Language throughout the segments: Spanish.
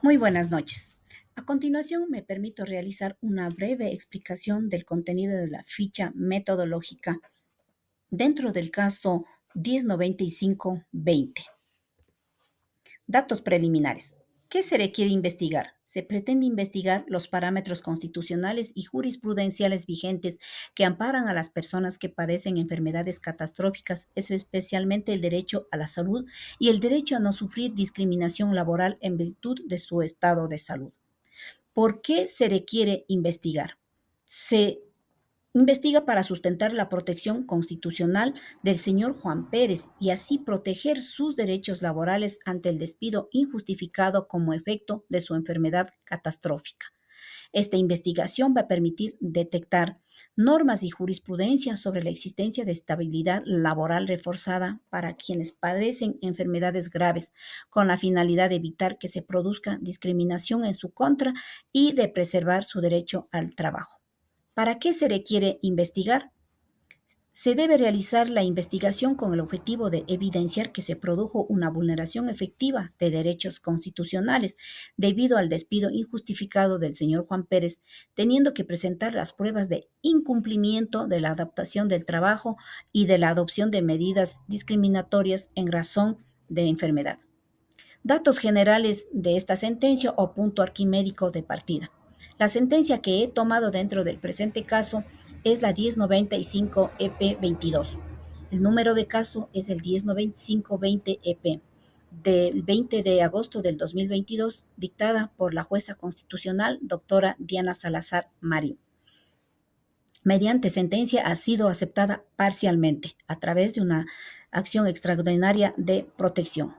Muy buenas noches. A continuación, me permito realizar una breve explicación del contenido de la ficha metodológica dentro del caso 1095-20. Datos preliminares. ¿Qué se requiere investigar? Se pretende investigar los parámetros constitucionales y jurisprudenciales vigentes que amparan a las personas que padecen enfermedades catastróficas, especialmente el derecho a la salud y el derecho a no sufrir discriminación laboral en virtud de su estado de salud. ¿Por qué se requiere investigar? Se investiga para sustentar la protección constitucional del señor Juan Pérez y así proteger sus derechos laborales ante el despido injustificado como efecto de su enfermedad catastrófica. Esta investigación va a permitir detectar normas y jurisprudencia sobre la existencia de estabilidad laboral reforzada para quienes padecen enfermedades graves, con la finalidad de evitar que se produzca discriminación en su contra y de preservar su derecho al trabajo. ¿Para qué se requiere investigar? Se debe realizar la investigación con el objetivo de evidenciar que se produjo una vulneración efectiva de derechos constitucionales debido al despido injustificado del señor Juan Pérez, teniendo que presentar las pruebas de incumplimiento de la adaptación del trabajo y de la adopción de medidas discriminatorias en razón de enfermedad. Datos generales de esta sentencia o punto arquimédico de partida. La sentencia que he tomado dentro del presente caso es la 1095 EP 22. El número de caso es el 1095-20 EP del 20 de agosto del 2022, dictada por la jueza constitucional doctora Diana Salazar Marín. Mediante sentencia ha sido aceptada parcialmente a través de una acción extraordinaria de protección.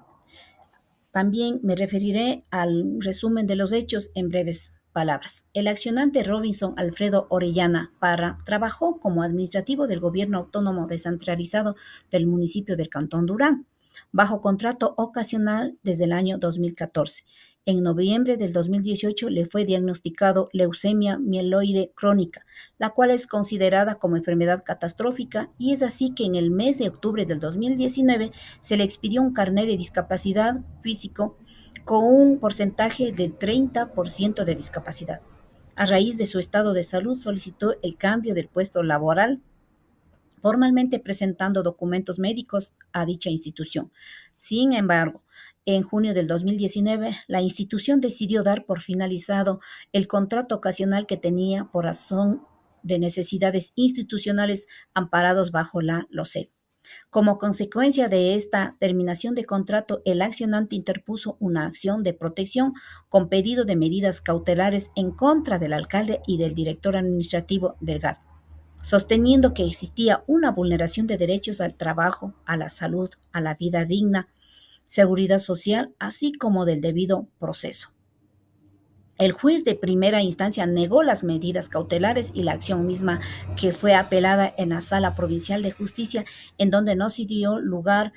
También me referiré al resumen de los hechos en breves palabras. El accionante Robinson Alfredo Orellana Parra trabajó como administrativo del gobierno autónomo descentralizado del municipio del Cantón Durán, bajo contrato ocasional desde el año 2014. En noviembre del 2018 le fue diagnosticado leucemia mieloide crónica, la cual es considerada como enfermedad catastrófica, y es así que en el mes de octubre del 2019 se le expidió un carnet de discapacidad físico con un porcentaje del 30% de discapacidad. A raíz de su estado de salud solicitó el cambio del puesto laboral, formalmente presentando documentos médicos a dicha institución. Sin embargo, en junio del 2019, la institución decidió dar por finalizado el contrato ocasional que tenía por razón de necesidades institucionales amparados bajo la LOCEP. Como consecuencia de esta terminación de contrato, el accionante interpuso una acción de protección con pedido de medidas cautelares en contra del alcalde y del director administrativo del GAD, sosteniendo que existía una vulneración de derechos al trabajo, a la salud, a la vida digna, seguridad social, así como del debido proceso. El juez de primera instancia negó las medidas cautelares y la acción misma, que fue apelada en la Sala Provincial de Justicia, en donde no se dio lugar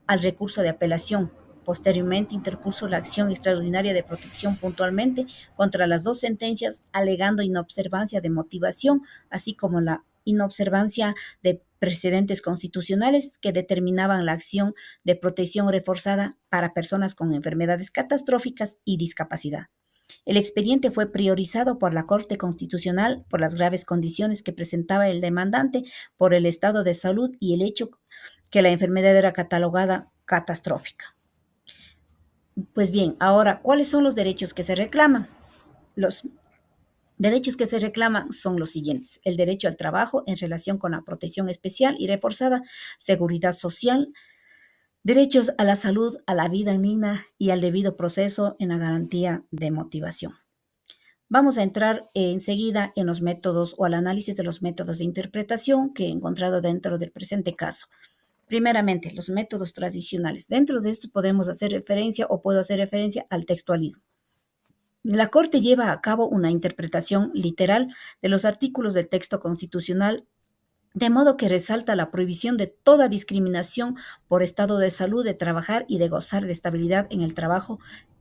al recurso de apelación. Posteriormente interpuso la acción extraordinaria de protección puntualmente contra las dos sentencias, alegando inobservancia de motivación, así como la inobservancia de precedentes constitucionales que determinaban la acción de protección reforzada para personas con enfermedades catastróficas y discapacidad. El expediente fue priorizado por la Corte Constitucional por las graves condiciones que presentaba el demandante, por el estado de salud y el hecho que la enfermedad era catalogada catastrófica. Pues bien, ahora, ¿cuáles son los derechos que se reclaman? Los derechos que se reclaman son los siguientes: el derecho al trabajo en relación con la protección especial y reforzada, seguridad social, derechos a la salud, a la vida digna y al debido proceso en la garantía de motivación. Vamos a entrar enseguida en los métodos o al análisis de los métodos de interpretación que he encontrado dentro del presente caso. Primeramente, los métodos tradicionales. Dentro de esto podemos hacer referencia o puedo hacer referencia al textualismo. La Corte lleva a cabo una interpretación literal de los artículos del texto constitucional, de modo que resalta la prohibición de toda discriminación por estado de salud, de trabajar y de gozar de estabilidad en el trabajo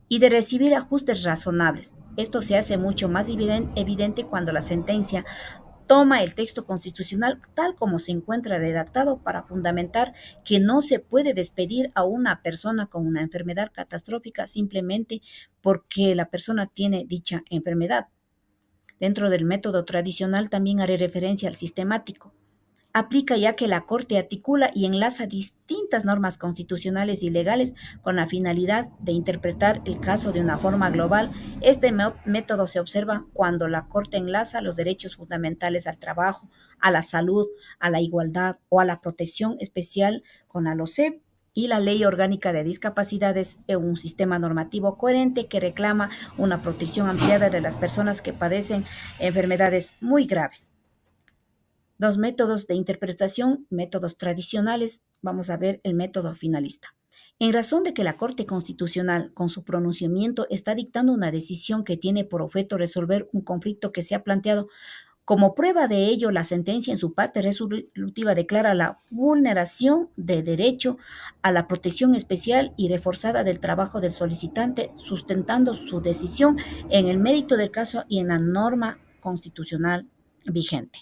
y de recibir ajustes razonables. Esto se hace mucho más evidente cuando la sentencia toma el texto constitucional tal como se encuentra redactado para fundamentar que no se puede despedir a una persona con una enfermedad catastrófica simplemente porque la persona tiene dicha enfermedad. Dentro del método tradicional también haré referencia al sistemático. Aplica ya que la Corte articula y enlaza distintas normas constitucionales y legales con la finalidad de interpretar el caso de una forma global. Este método se observa cuando la Corte enlaza los derechos fundamentales al trabajo, a la salud, a la igualdad o a la protección especial con la LOCEP y la Ley Orgánica de Discapacidades en un sistema normativo coherente que reclama una protección ampliada de las personas que padecen enfermedades muy graves. Dos métodos de interpretación, métodos tradicionales. Vamos a ver el método finalista. En razón de que la Corte Constitucional, con su pronunciamiento, está dictando una decisión que tiene por objeto resolver un conflicto que se ha planteado, como prueba de ello, la sentencia en su parte resolutiva declara la vulneración de derecho a la protección especial y reforzada del trabajo del solicitante, sustentando su decisión en el mérito del caso y en la norma constitucional vigente.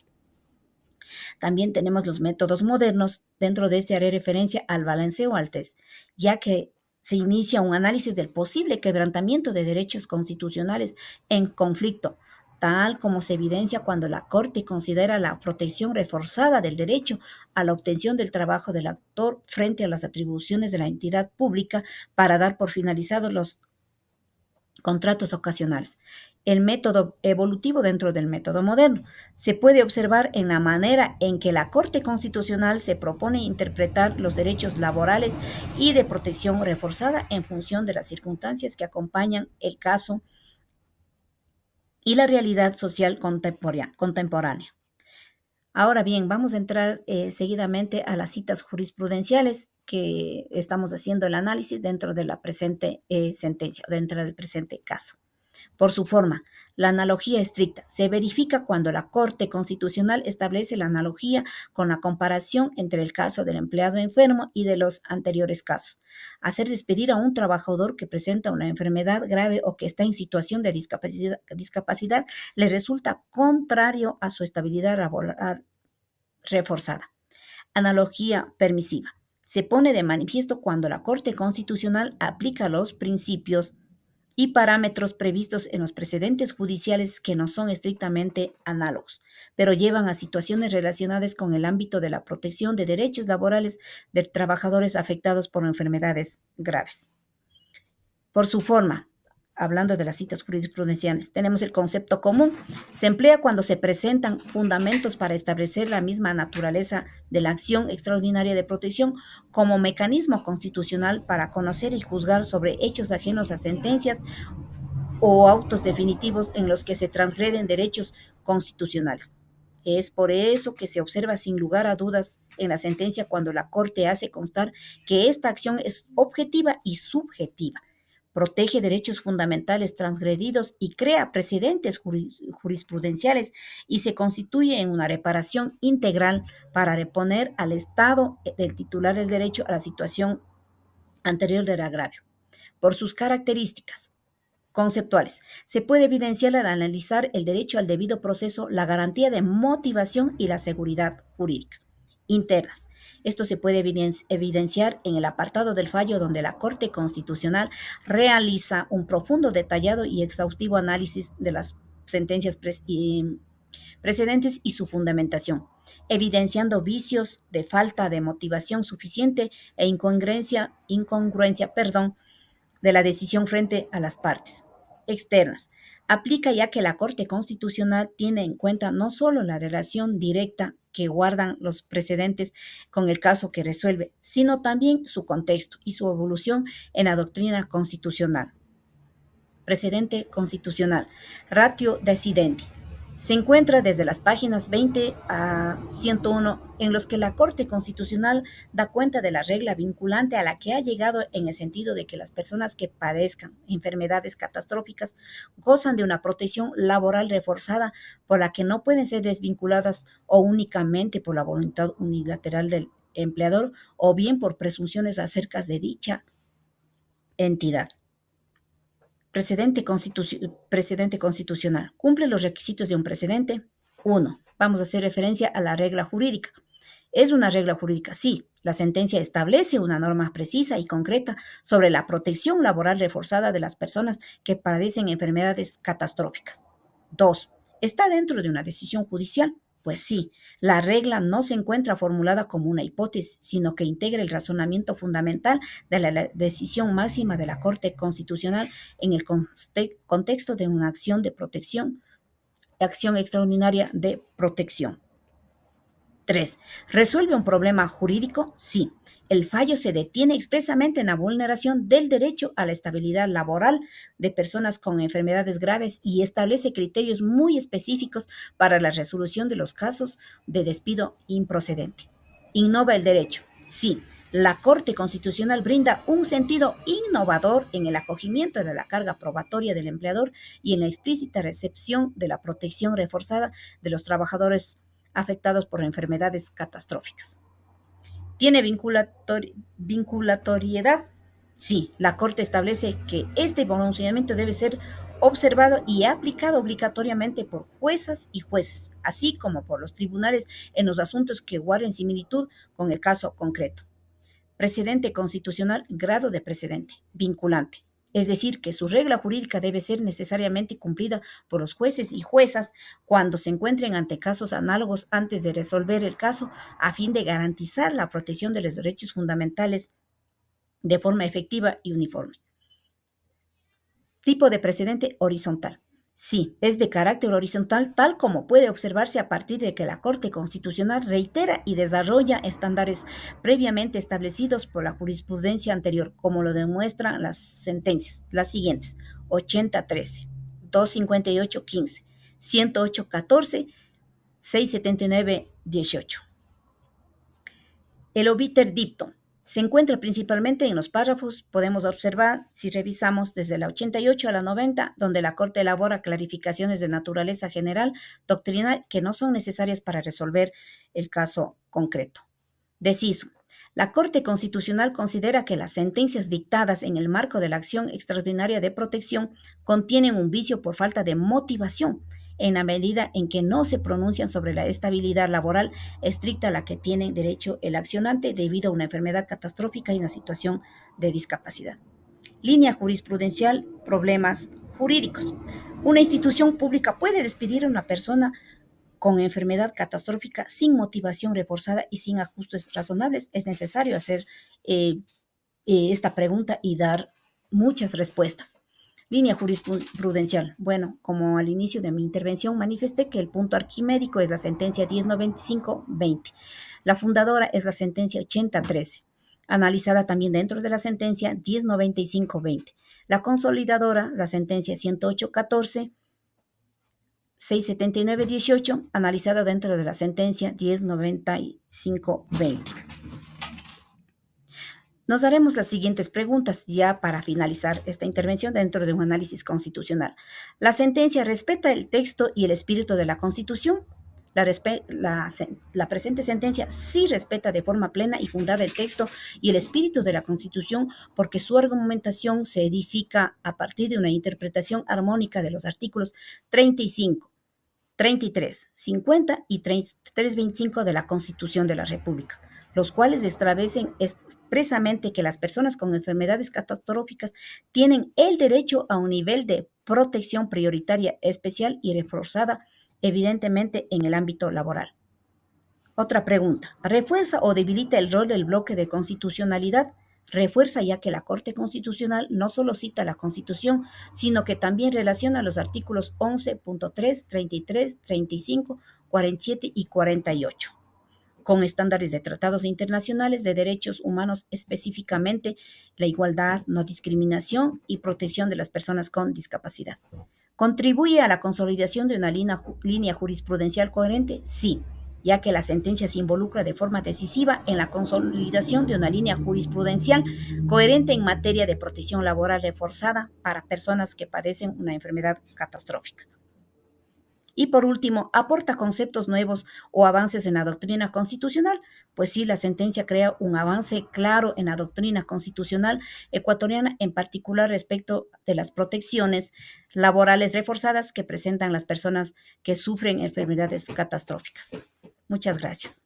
También tenemos los métodos modernos. Dentro de este haré referencia al balanceo al test, ya que se inicia un análisis del posible quebrantamiento de derechos constitucionales en conflicto, tal como se evidencia cuando la Corte considera la protección reforzada del derecho a la obtención del trabajo del actor frente a las atribuciones de la entidad pública para dar por finalizados los contratos ocasionales. El método evolutivo dentro del método moderno se puede observar en la manera en que la Corte Constitucional se propone interpretar los derechos laborales y de protección reforzada en función de las circunstancias que acompañan el caso y la realidad social contemporánea. Ahora bien, vamos a entrar seguidamente a las citas jurisprudenciales que estamos haciendo el análisis dentro de la presente sentencia, dentro del presente caso. Por su forma, la analogía estricta se verifica cuando la Corte Constitucional establece la analogía con la comparación entre el caso del empleado enfermo y de los anteriores casos. Hacer despedir a un trabajador que presenta una enfermedad grave o que está en situación de discapacidad le resulta contrario a su estabilidad laboral reforzada. Analogía permisiva. Se pone de manifiesto cuando la Corte Constitucional aplica los principios y parámetros previstos en los precedentes judiciales que no son estrictamente análogos, pero llevan a situaciones relacionadas con el ámbito de la protección de derechos laborales de trabajadores afectados por enfermedades graves. Por su forma, hablando de las citas jurisprudenciales, tenemos el concepto común. Se emplea cuando se presentan fundamentos para establecer la misma naturaleza de la acción extraordinaria de protección como mecanismo constitucional para conocer y juzgar sobre hechos ajenos a sentencias o autos definitivos en los que se transgreden derechos constitucionales. Es por eso que se observa sin lugar a dudas en la sentencia cuando la Corte hace constar que esta acción es objetiva y subjetiva, protege derechos fundamentales transgredidos y crea precedentes jurisprudenciales y se constituye en una reparación integral para reponer al Estado del titular del derecho a la situación anterior del agravio. Por sus características conceptuales, se puede evidenciar al analizar el derecho al debido proceso, la garantía de motivación y la seguridad jurídica. Internas. Esto se puede evidenciar en el apartado del fallo donde la Corte Constitucional realiza un profundo, detallado y exhaustivo análisis de las sentencias precedentes y su fundamentación, evidenciando vicios de falta de motivación suficiente e incongruencia, de la decisión frente a las partes externas. Aplica ya que la Corte Constitucional tiene en cuenta no solo la relación directa que guardan los precedentes con el caso que resuelve, sino también su contexto y su evolución en la doctrina constitucional. Precedente constitucional. Ratio decidendi. Se encuentra desde las páginas 20 a 101 en los que la Corte Constitucional da cuenta de la regla vinculante a la que ha llegado en el sentido de que las personas que padezcan enfermedades catastróficas gozan de una protección laboral reforzada por la que no pueden ser desvinculadas o únicamente por la voluntad unilateral del empleador o bien por presunciones acerca de dicha entidad. Precedente constitucional. Cumple los requisitos de un precedente. 1. vamos a hacer referencia a la regla jurídica. ¿Es una regla jurídica? Sí. La sentencia establece una norma precisa y concreta sobre la protección laboral reforzada de las personas que padecen enfermedades catastróficas. 2. ¿Está dentro de una decisión judicial? Pues sí, la regla no se encuentra formulada como una hipótesis, sino que integra el razonamiento fundamental de la decisión máxima de la Corte Constitucional en el contexto de una acción de protección, acción extraordinaria de protección. 3. ¿Resuelve un problema jurídico? Sí. El fallo se detiene expresamente en la vulneración del derecho a la estabilidad laboral de personas con enfermedades graves y establece criterios muy específicos para la resolución de los casos de despido improcedente. Innova el derecho. Sí. La Corte Constitucional brinda un sentido innovador en el acogimiento de la carga probatoria del empleador y en la explícita recepción de la protección reforzada de los trabajadores afectados por enfermedades catastróficas. ¿Tiene vinculatoriedad? Sí, la Corte establece que este pronunciamiento debe ser observado y aplicado obligatoriamente por juezas y jueces, así como por los tribunales en los asuntos que guarden similitud con el caso concreto. Precedente constitucional, grado de precedente, vinculante. Es decir, que su regla jurídica debe ser necesariamente cumplida por los jueces y juezas cuando se encuentren ante casos análogos antes de resolver el caso, a fin de garantizar la protección de los derechos fundamentales de forma efectiva y uniforme. Tipo de precedente horizontal. Sí, es de carácter horizontal, tal como puede observarse a partir de que la Corte Constitucional reitera y desarrolla estándares previamente establecidos por la jurisprudencia anterior, como lo demuestran las sentencias, las siguientes: 80-13, 258-15, 108-14, 679-18. El obiter dictum se encuentra principalmente en los párrafos, podemos observar, si revisamos desde la 88 a la 90, donde la Corte elabora clarificaciones de naturaleza general, doctrinal, que no son necesarias para resolver el caso concreto. Deciso. La Corte Constitucional considera que las sentencias dictadas en el marco de la acción extraordinaria de protección contienen un vicio por falta de motivación, en la medida en que no se pronuncian sobre la estabilidad laboral estricta a la que tiene derecho el accionante debido a una enfermedad catastrófica y una situación de discapacidad. Línea jurisprudencial, problemas jurídicos. Una institución pública puede despedir a una persona con enfermedad catastrófica sin motivación reforzada y sin ajustes razonables. Es necesario hacer esta pregunta y dar muchas respuestas. Línea jurisprudencial. Bueno, como al inicio de mi intervención manifesté que el punto arquimédico es la sentencia 1095-20. La fundadora es la sentencia 80-13, analizada también dentro de la sentencia 1095-20. La consolidadora, la sentencia 108-14, 679-18, analizada dentro de la sentencia 1095-20. Nos haremos las siguientes preguntas ya para finalizar esta intervención dentro de un análisis constitucional. ¿La sentencia respeta el texto y el espíritu de la Constitución? La presente sentencia sí respeta de forma plena y fundada el texto y el espíritu de la Constitución porque su argumentación se edifica a partir de una interpretación armónica de los artículos 35, 33, 50 y 325 de la Constitución de la República, los cuales establecen expresamente que las personas con enfermedades catastróficas tienen el derecho a un nivel de protección prioritaria, especial y reforzada, evidentemente en el ámbito laboral. Otra pregunta: ¿refuerza o debilita el rol del bloque de constitucionalidad? Refuerza, ya que la Corte Constitucional no solo cita la Constitución, sino que también relaciona los artículos 11.3, 33, 35, 47 y 48 con estándares de tratados internacionales de derechos humanos, específicamente la igualdad, no discriminación y protección de las personas con discapacidad. ¿Contribuye a la consolidación de una línea jurisprudencial coherente? Sí, ya que la sentencia se involucra de forma decisiva en la consolidación de una línea jurisprudencial coherente en materia de protección laboral reforzada para personas que padecen una enfermedad catastrófica. Y por último, ¿aporta conceptos nuevos o avances en la doctrina constitucional? Pues sí, la sentencia crea un avance claro en la doctrina constitucional ecuatoriana, en particular respecto de las protecciones laborales reforzadas que presentan las personas que sufren enfermedades catastróficas. Muchas gracias.